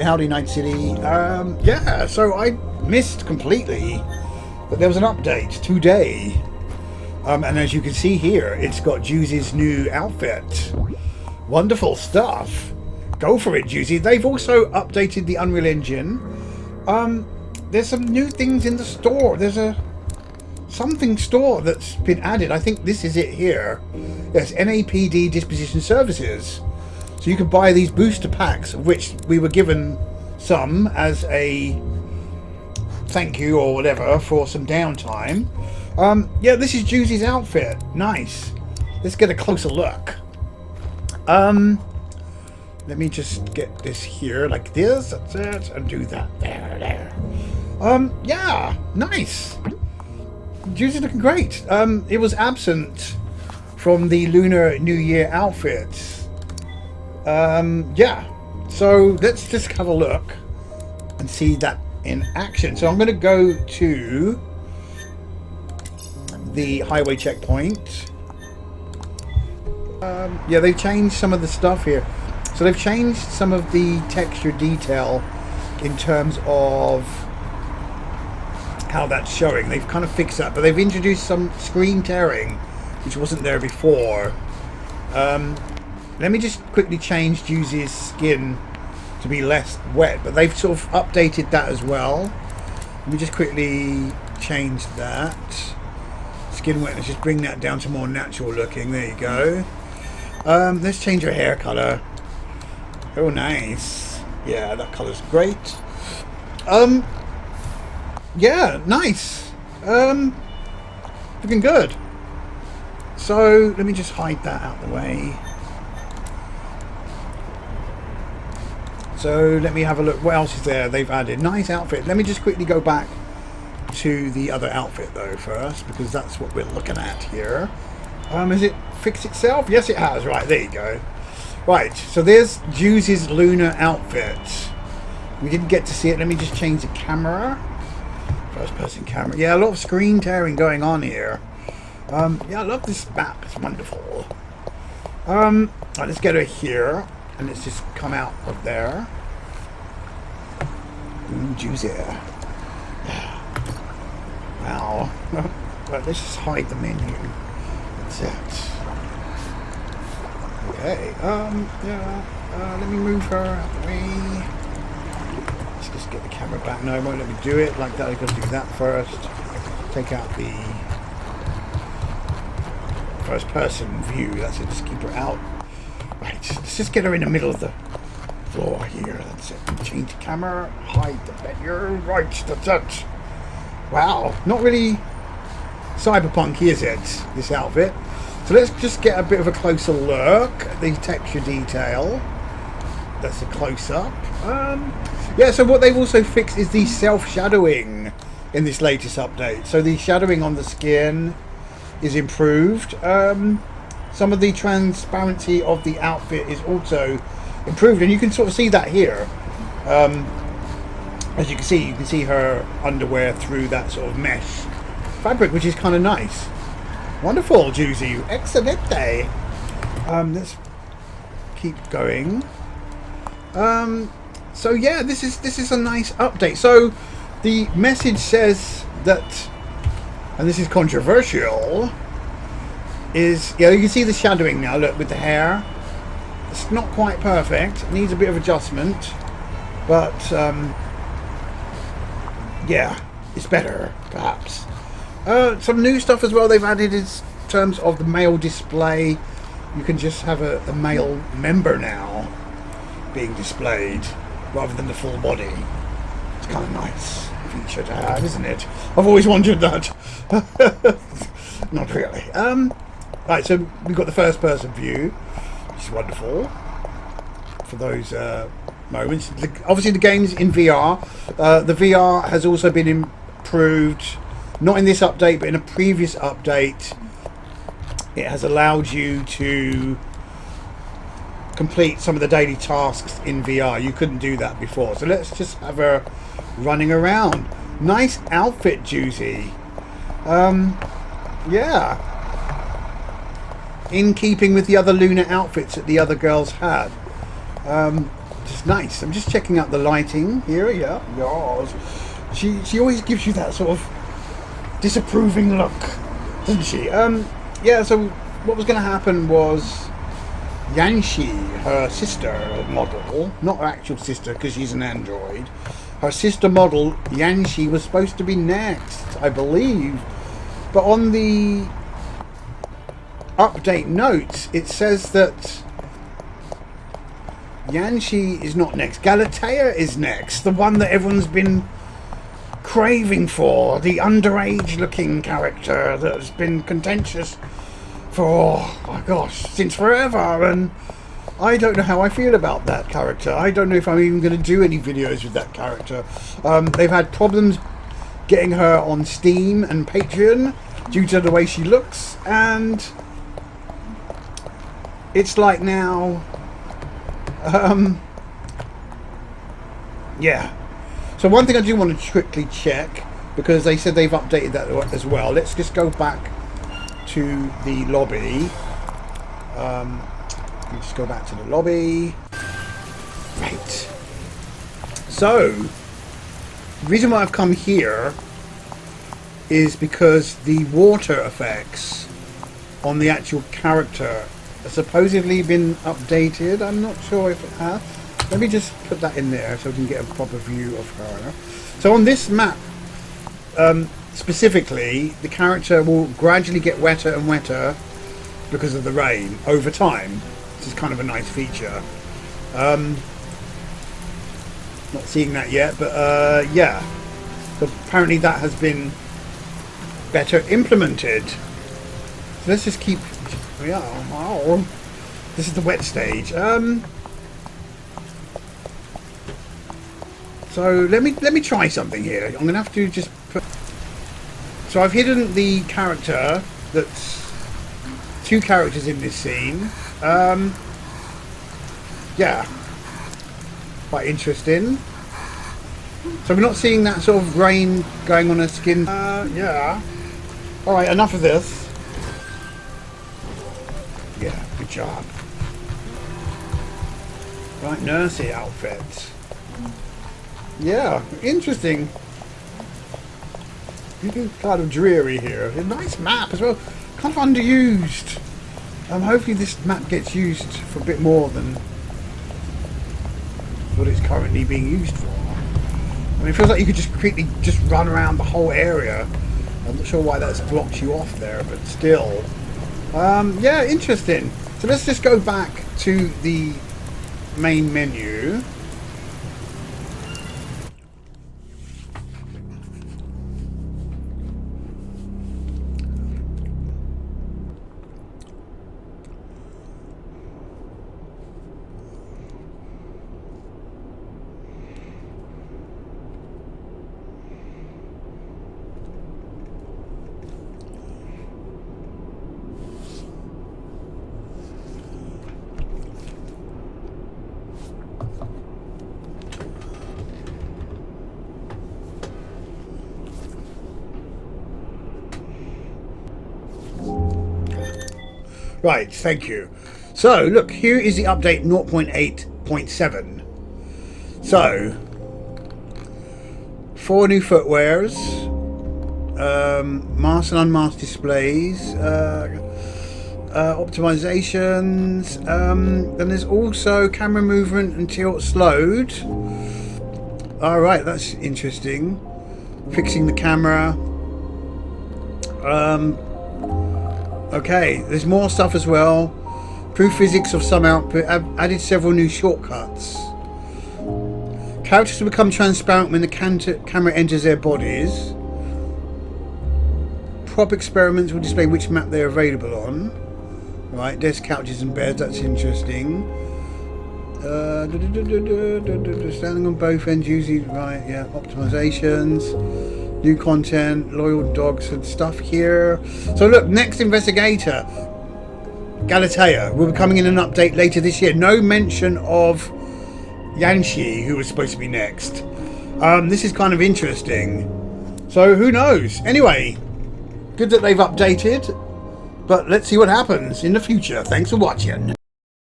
howdy Night City. Yeah, so I missed completely that there was an update today. And as you can see here, it's got JUZI's new outfit. Wonderful stuff. Go for it, JUZI. They've also updated the Unreal Engine. There's some new things in the store. There's a something store that's been added. I think this is it here. Yes, NAPD Disposition Services. So you can buy these booster packs, of which we were given some as a thank you or whatever for some downtime. Yeah, this is JUZI's outfit. Nice. Let's get a closer look. Let me just get this here like this. That's it. And do that. There. Yeah, nice. JUZI's looking great. It was absent from the Lunar New Year outfits. Yeah. So let's just have a look and see that in action. So I'm going to go to the highway checkpoint. Yeah, they've changed some of the stuff here. So they've changed some of the texture detail in terms of how that's showing. They've kind of fixed that, but they've introduced some screen tearing, which wasn't there before. Let me just quickly change JUZI's skin to be less wet, but they've sort of updated that as well. Let me just quickly change that. Skin wetness, just bring that down to more natural looking. There you go. Let's change her hair color. Oh, nice. Yeah, that color's great. Yeah, nice. Looking good. So let me just hide that out of the way. So let me have a look. What else is there? They've added nice outfit. Let me just quickly go back to the other outfit though first, because that's what we're looking at here. Has it fixed itself? Yes, it has. Right, there you go. Right, so there's JUZI's lunar outfit. We didn't get to see it. Let me just change the camera. First person camera. Yeah, a lot of screen tearing going on here. Yeah, I love this map. It's wonderful. Right, let's get her here. And let's just come out of there. Ooh, JUZI. Yeah. Wow. Right, let's just hide the menu. That's it. Okay. Yeah. Let me move her out of the way. Let's just get the camera back. No, it won't let me do it like that. I've got to do that first. Take out the first person view. That's it. Just keep her out. Right, let's just get her in the middle of the floor here. That's it. Change the camera. Hide the menu. Right, that's it. Wow, not really cyberpunk, is it, this outfit? So let's just get a bit of a closer look at the texture detail. That's a close-up. Yeah, so what they've also fixed is the self-shadowing in this latest update. So the shadowing on the skin is improved. Some of the transparency of the outfit is also improved, and you can sort of see that here. As you can see her underwear through that sort of mesh fabric, which is kind of nice. Wonderful, JUZI. Excelente. Let's keep going. So yeah, this is a nice update. So the message says that, and this is controversial, is, yeah, you can see the shadowing now, look, with the hair. It's not quite perfect. It needs a bit of adjustment, but yeah, it's better, perhaps. Some new stuff as well they've added in terms of the male display. You can just have a male member now being displayed rather than the full body. It's kind of nice feature to have, isn't it? I've always wondered that. Not really. Right, so we've got the first person view, which is wonderful for those moments. Obviously the game's in VR. The VR has also been improved, not in this update, but in a previous update. It has allowed you to complete some of the daily tasks in VR. You couldn't do that before. So let's just have her running around. Nice outfit, JUZI. Yeah. In keeping with the other lunar outfits that the other girls had. just nice. I'm just checking out the lighting here. Yeah, yes. She always gives you that sort of disapproving look, doesn't she? Yeah. So what was going to happen was Yanxi, her sister model, not her actual sister because she's an android. Her sister model Yanxi was supposed to be next, I believe, but on the update notes it says that Yanxi is not next. Galatea is next, the one that everyone's been craving for, the underage looking character that has been contentious for, oh my gosh, since forever. And I don't know how I feel about that character. I don't know if I'm even going to do any videos with that character. They've had problems getting her on Steam and Patreon due to the way she looks, and it's like now yeah. So one thing I do want to quickly check, because they said they've updated that as well. Let's just go back to the lobby. Let me just go back to the lobby. Right. So the reason why I've come here is because the water effects on the actual character have supposedly been updated. I'm not sure if it has. Let me just put that in there so we can get a proper view of her. So on this map, specifically, the character will gradually get wetter and wetter because of the rain over time. This is kind of a nice feature. Not seeing that yet, but yeah. So apparently that has been better implemented. So let's just keep. Yeah. Oh, this is the wet stage. So let me try something here. I'm gonna have to just put. So I've hidden the character. That's two characters in this scene. Yeah, quite interesting. So we're not seeing that sort of rain going on her skin. Yeah. All right, enough of this. Yeah, good job. Right, nursey outfit. Yeah, interesting. Kind of dreary here. A nice map as well. Kind of underused. Hopefully this map gets used for a bit more than what it's currently being used for. I mean, it feels like you could just quickly just run around the whole area. I'm not sure why that's blocked you off there, but still. Yeah, interesting. So let's just go back to the main menu. Right, thank you. So, look, here is the update 0.8.7. So, 4 new footwears, masked and unmasked displays, optimizations, then there's also camera movement and tilt slowed. Alright, that's interesting. Fixing the camera. Okay, there's more stuff as well. Proof physics of some output. I've added several new shortcuts. Characters will become transparent when the camera enters their bodies. Prop experiments will display which map they're available on. Right, desk, couches and beds, that's interesting. Standing on both ends, usually, right, yeah, optimizations. New content, loyal dogs and stuff here. So look, next investigator, Galatea, will be coming in an update later this year. No mention of Yanxi, who was supposed to be next. This is kind of interesting. So who knows? Anyway, good that they've updated, but let's see what happens in the future. Thanks for watching.